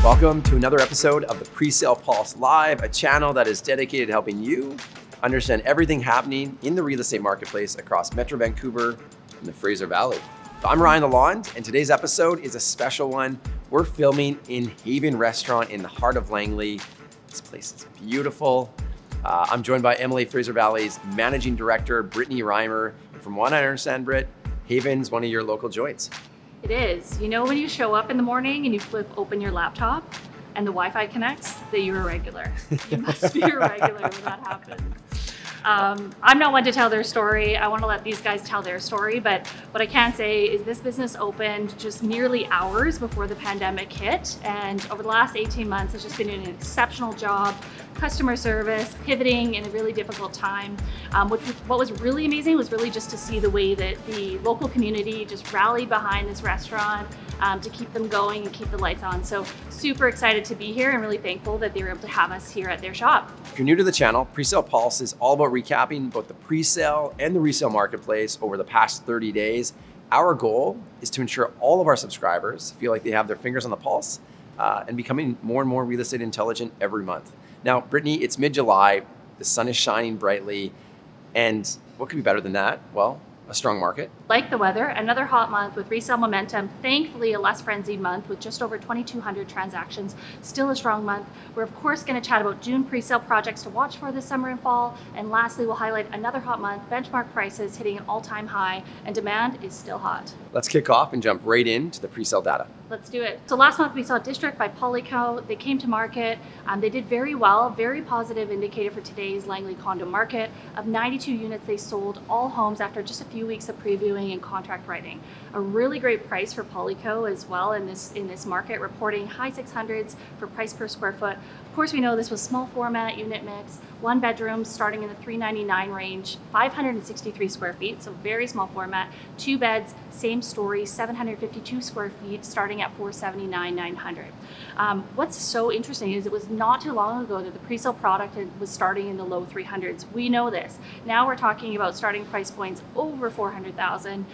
Welcome to another episode of the Presale Pulse Live, a channel that is dedicated to helping you understand everything happening in the real estate marketplace across Metro Vancouver and the Fraser Valley. I'm Ryan Lalonde, and today's episode is a special one. We're filming in Haven Restaurant in the heart of Langley. This place is beautiful. I'm joined by Emily, Fraser Valley's Managing Director, Brittany Reimer. And from what I understand, Britt, Haven's one of your local joints. It is. You know when you show up in the morning and you flip open your laptop and the Wi-Fi connects, that you're a regular. You must be a regular when that happens. I'm not one to tell their story. I want to let these guys tell their story, but what I can say is this business opened just nearly hours before the pandemic hit, and over the last 18 months, it's just been an exceptional job, customer service, pivoting in a really difficult time. What was really amazing was really just to see the way that the local community just rallied behind this restaurant to keep them going and keep the lights on. So super excited to be here and really thankful that they were able to have us here at their shop. If you're new to the channel, Presale Pulse is all about recapping both the presale and the resale marketplace over the past 30 days. Our goal is to ensure all of our subscribers feel like they have their fingers on the pulse and becoming more and more real estate intelligent every month. Now, Brittany, it's mid-July, the sun is shining brightly, and what could be better than that? Well, a strong market. Like the weather, another hot month with resale momentum, thankfully a less frenzied month with just over 2,200 transactions, still a strong month. We're of course going to chat about June presale projects to watch for this summer and fall, and lastly we'll highlight another hot month, benchmark prices hitting an all-time high, and demand is still hot. Let's kick off and jump right into the presale data. Let's do it. So last month we saw District by Polyco. They came to market. They did very well, very positive indicator for today's Langley condo market. Of 92 units they sold, all homes after just a few weeks of previewing and contract writing. A really great price for Polyco as well in this market, reporting high 600s for price per square foot. Of course, we know this was small format unit mix, one bedroom starting in the $399 range, 563 square feet, so very small format, two beds, same story, 752 square feet, starting at $479,900. What's so interesting is it was not too long ago that the presale product was starting in the low 300s. We know this. Now we're talking about starting price points over 400,000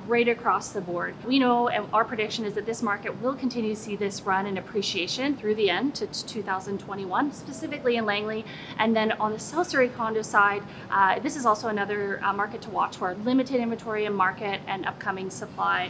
right across the board. We know, and our prediction is that this market will continue to see this run in appreciation through the end to 2021, specifically in Langley. And then on the South Surrey condo side, this is also another market to watch for. Limited inventory in market and upcoming supply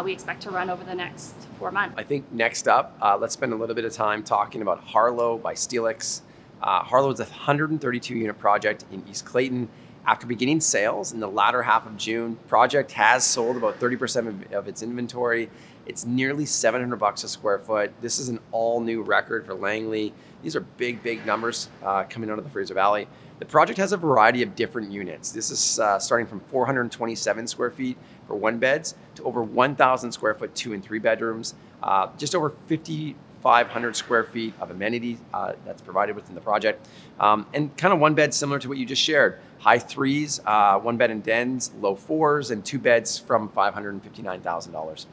we expect to run over the next 4 months. I think next up, let's spend a little bit of time talking about Harlow by Steelix. Harlow is a 132 unit project in East Clayton. After beginning sales in the latter half of June, project has sold about 30% of its inventory. It's nearly $700 a square foot. This is an all new record for Langley. These are big numbers coming out of the Fraser Valley. The project has a variety of different units. This is starting from 427 square feet for one beds to over 1,000 square foot 2 and 3 bedrooms, just over 5,500 square feet of amenities that's provided within the project. And kind of one bed similar to what you just shared. High 3s, one bed in dens, low 4s, and 2 beds from $559,000.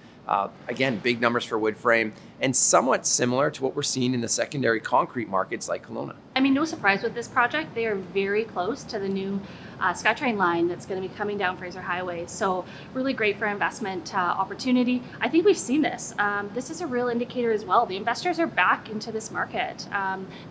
Again, big numbers for wood frame, and somewhat similar to what we're seeing in the secondary concrete markets like Kelowna. I mean, no surprise with this project, they are very close to the new SkyTrain line that's going to be coming down Fraser Highway. So really great for investment opportunity. I think we've seen this. This is a real indicator as well. The investors are back into this market.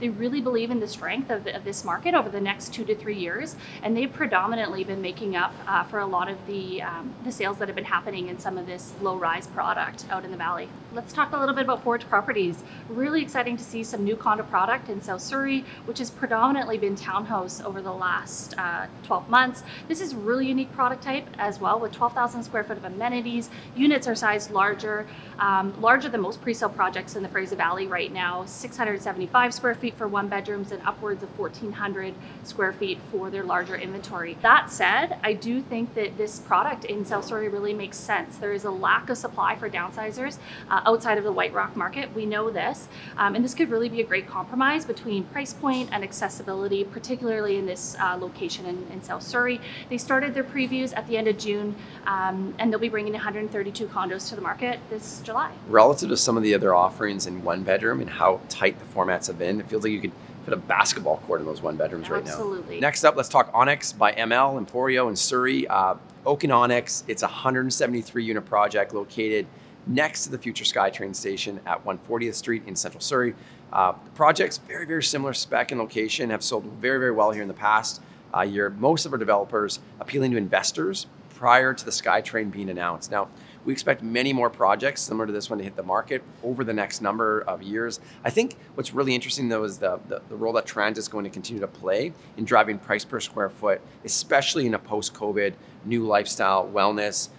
They really believe in the strength of this market over the next 2 to 3 years, and they've predominantly been making up for a lot of the sales that have been happening in some of this low-rise product out in the valley. Let's talk a little bit about Forge Properties. Really exciting to see some new condo product in South Surrey, which has predominantly been townhouse over the last 12 months. This is a really unique product type as well, with 12,000 square foot of amenities. Units are sized larger than most presale projects in the Fraser Valley right now, 675 square feet for one bedrooms and upwards of 1,400 square feet for their larger inventory. That said, I do think that this product in South Surrey really makes sense. There is a lack of supply for downsizers outside of the White Rock market. We know this, and this could really be a great compromise between price point point and accessibility, particularly in this location in South Surrey. They started their previews at the end of June, and they'll be bringing 132 condos to the market this July. Relative to some of the other offerings in one bedroom and how tight the formats have been, it feels like you could put a basketball court in those one bedrooms right now. Absolutely. Next up, let's talk Onyx by ML, Emporio in Surrey. Oak and Onyx, it's a 173 unit project located next to the future SkyTrain station at 140th Street in Central Surrey. The project's very, very similar spec and location, have sold very, very well here in the past year. Most of our developers appealing to investors prior to the SkyTrain being announced. Now, we expect many more projects similar to this one to hit the market over the next number of years. I think what's really interesting though is the role that transit's going to continue to play in driving price per square foot, especially in a post-COVID new lifestyle, wellness,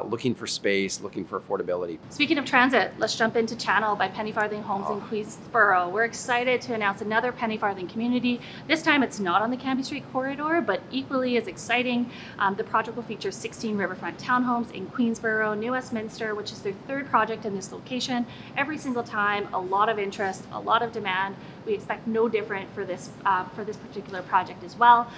looking for space, looking for affordability. Speaking of transit, let's jump into Channel by Penny Farthing Homes in Queensborough. We're excited to announce another Penny Farthing community. This time it's not on the Cambie Street corridor, but equally as exciting. The project will feature 16 riverfront townhomes in Queensborough, New Westminster, which is their third project in this location. Every single time, a lot of interest, a lot of demand. We expect no different for this particular project as well.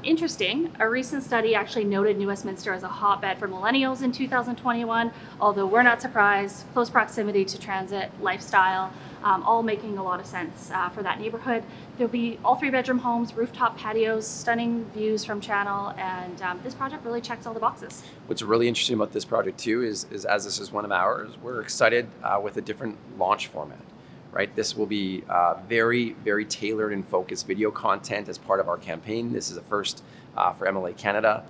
Interesting, a recent study actually noted New Westminster as a hotbed for millennials in 2021, although we're not surprised. Close proximity to transit, lifestyle, all making a lot of sense for that neighborhood. There'll be all 3-bedroom homes, rooftop patios, stunning views from Channel, and this project really checks all the boxes. What's really interesting about this project too is as this is one of ours, we're excited with a different launch format. Right, this will be very, very tailored and focused video content as part of our campaign. This is a first for MLA Canada.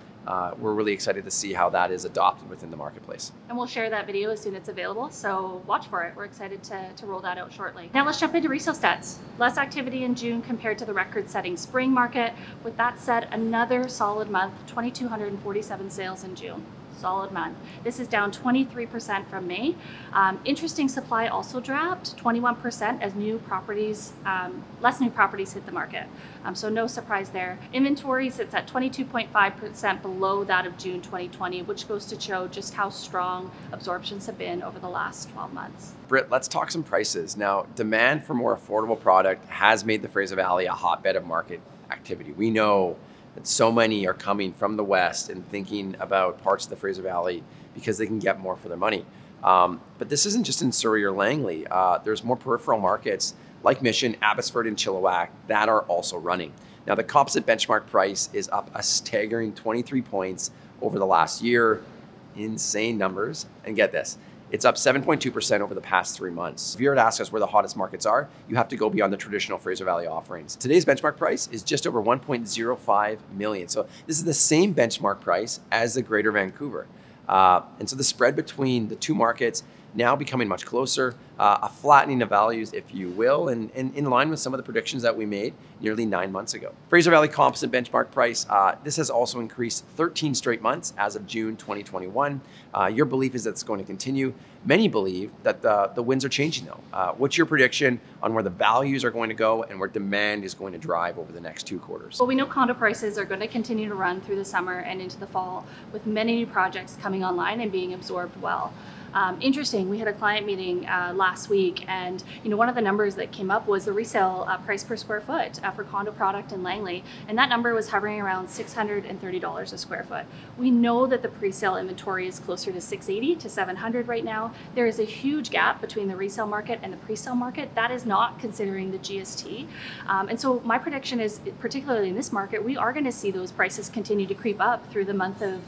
We're really excited to see how that is adopted within the marketplace. And we'll share that video as soon as it's available, so watch for it. We're excited to roll that out shortly. Now let's jump into resale stats. Less activity in June compared to the record-setting spring market. With that said, another solid month, 2,247 sales in June. Solid month. This is down 23% from May. Interesting, supply also dropped 21% as less new properties hit the market. So no surprise there. Inventory sits at 22.5% below that of June 2020, which goes to show just how strong absorptions have been over the last 12 months. Britt, let's talk some prices. Now, demand for more affordable product has made the Fraser Valley a hotbed of market activity. We know that so many are coming from the West and thinking about parts of the Fraser Valley because they can get more for their money. But this isn't just in Surrey or Langley. There's more peripheral markets like Mission, Abbotsford, and Chilliwack that are also running. Now, the composite benchmark price is up a staggering 23 points over the last year. Insane numbers. And get this, it's up 7.2% over the past 3 months. If you were to ask us where the hottest markets are, you have to go beyond the traditional Fraser Valley offerings. Today's benchmark price is just over 1.05 million. So this is the same benchmark price as the Greater Vancouver. And so the spread between the two markets now becoming much closer, a flattening of values, if you will, and in line with some of the predictions that we made nearly 9 months ago. Fraser Valley composite benchmark price, this has also increased 13 straight months as of June 2021. Your belief is that it's going to continue. Many believe that the winds are changing though. What's your prediction on where the values are going to go and where demand is going to drive over the next 2 quarters? Well, we know condo prices are going to continue to run through the summer and into the fall, with many new projects coming online and being absorbed well. Interesting, we had a client meeting last week, and one of the numbers that came up was the resale price per square foot for condo product in Langley, and that number was hovering around $630 a square foot. We know that the pre-sale inventory is closer to $680 to $700 right now. There is a huge gap between the resale market and the pre-sale market. That is not considering the GST. And so my prediction is, particularly in this market, we are going to see those prices continue to creep up through the month of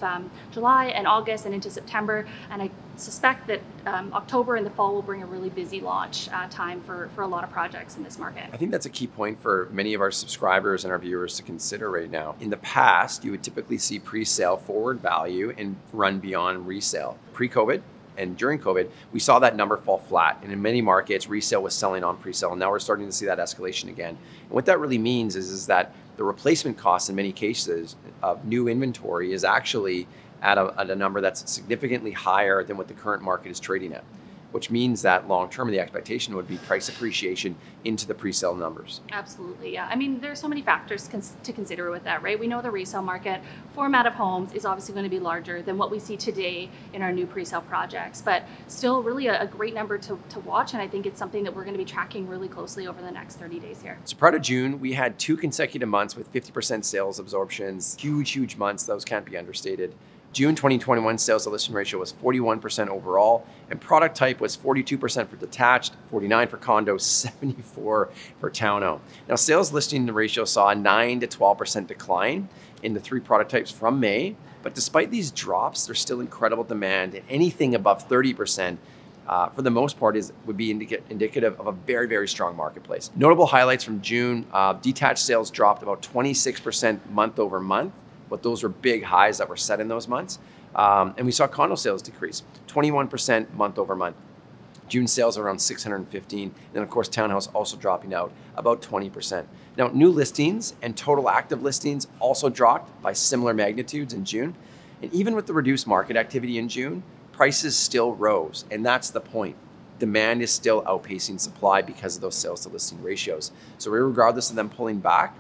July and August and into September, and I suspect that October and the fall will bring a really busy launch time for a lot of projects in this market. I think that's a key point for many of our subscribers and our viewers to consider right now. In the past, you would typically see pre-sale forward value and run beyond resale. Pre-COVID and during COVID, we saw that number fall flat. And in many markets, resale was selling on pre-sale. And now we're starting to see that escalation again. And what that really means is that the replacement cost in many cases of new inventory is actually at a number that's significantly higher than what the current market is trading at. which means that long term, the expectation would be price appreciation into the pre-sale numbers. Absolutely, yeah. I mean, there's so many factors to consider with that, right? We know the resale market format of homes is obviously going to be larger than what we see today in our new pre-sale projects, but still really a great number to watch, and I think it's something that we're going to be tracking really closely over the next 30 days here. So prior to June, we had 2 consecutive months with 50% sales absorptions, huge months, those can't be understated. June 2021 sales to listing ratio was 41% overall, and product type was 42% for detached, 49% for condo, 74% for townhome. Now, sales listing ratio saw a 9 to 12% decline in the 3 product types from May, but despite these drops, there's still incredible demand, and anything above 30% for the most part would be indicative of a very strong marketplace. Notable highlights from June, detached sales dropped about 26% month over month, but those were big highs that were set in those months. And we saw condo sales decrease 21% month over month. June sales around 615. And then of course, townhouse also dropping out about 20%. Now, new listings and total active listings also dropped by similar magnitudes in June. And even with the reduced market activity in June, prices still rose. And that's the point. Demand is still outpacing supply because of those sales to listing ratios. So regardless of them pulling back,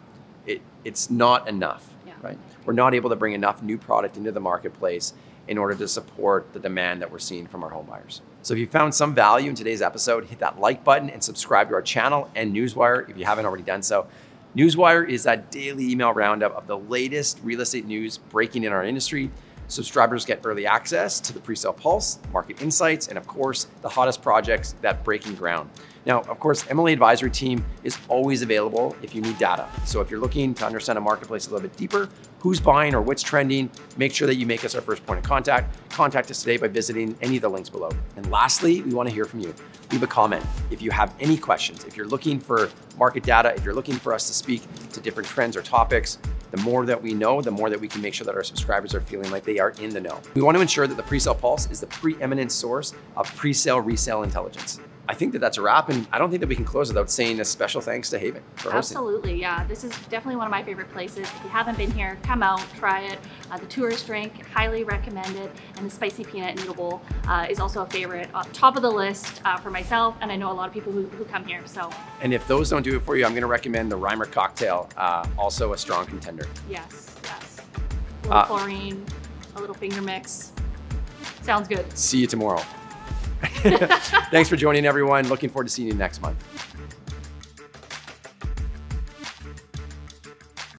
it's not enough. Right? We're not able to bring enough new product into the marketplace in order to support the demand that we're seeing from our home buyers. So if you found some value in today's episode, hit that like button and subscribe to our channel and Newswire if you haven't already done so. Newswire is that daily email roundup of the latest real estate news breaking in our industry. Subscribers get early access to the Presale Pulse, market insights, and of course, the hottest projects that breaking ground. Now, of course, MLA Advisory Team is always available if you need data. So if you're looking to understand a marketplace a little bit deeper, who's buying or what's trending, make sure that you make us our first point of contact. Contact us today by visiting any of the links below. And lastly, we want to hear from you. Leave a comment if you have any questions. If you're looking for market data, if you're looking for us to speak to different trends or topics, the more that we know, the more that we can make sure that our subscribers are feeling like they are in the know. We want to ensure that the Presale Pulse is the preeminent source of presale resale intelligence. I think that that's a wrap, and I don't think that we can close without saying a special thanks to Haven for hosting. Absolutely, yeah. This is definitely one of my favorite places. If you haven't been here, come out, try it. The tourist drink, highly recommended, and the spicy peanut noodle bowl is also a favorite. Top of the list for myself, and I know a lot of people who come here. So. And if those don't do it for you, I'm going to recommend the Reimer cocktail, also a strong contender. Yes. A little chlorine, a little finger mix. Sounds good. See you tomorrow. Thanks for joining, everyone. Looking forward to seeing you next month.